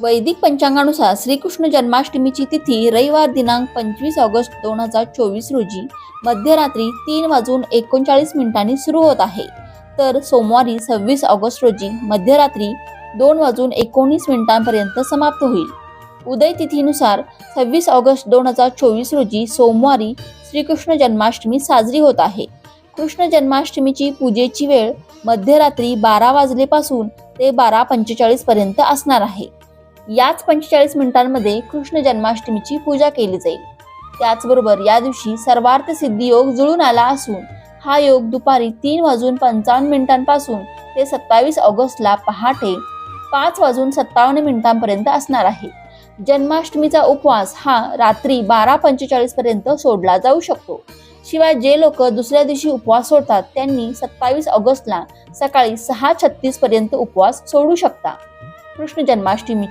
वैदिक पंचांगानुसार श्रीकृष्ण जन्माष्टमीची तिथी रविवार दिनांक 25 ऑगस्ट 2024 रोजी मध्यरात्री 3:39 सुरू होत आहे, तर सोमवारी 26 ऑगस्ट रोजी मध्यरात्री 2:19 पर्यंत समाप्त होईल. उदय तिथीनुसार 26 ऑगस्ट 2024 रोजी सोमवारी श्रीकृष्ण जन्माष्टमी साजरी होत आहे. कृष्ण जन्माष्टमीची पूजेची वेळ मध्यरात्री 12 वाजलेपासून ते 12:45 पर्यंत असणार आहे. याच 45 मिनिटांमध्ये कृष्ण जन्माष्टमीची पूजा केली जाईल. त्याचबरोबर या दिवशी सर्वार्थ सिद्धी योग जुळून आला असून हा योग दुपारी 3:55 पासून ते 27 ऑगस्टला पहाटे 5:57 पर्यंत असणार आहे. जन्माष्टमीचा उपवास हा रात्री 12:45 पर्यंत सोडला जाऊ शकतो. शिवाय जे लोक दुसऱ्या दिवशी उपवास सोडतात त्यांनी 27 ऑगस्टला सकाळी 6:36 पर्यंत उपवास सोडू शकता. कृष्ण जन्माष्टमी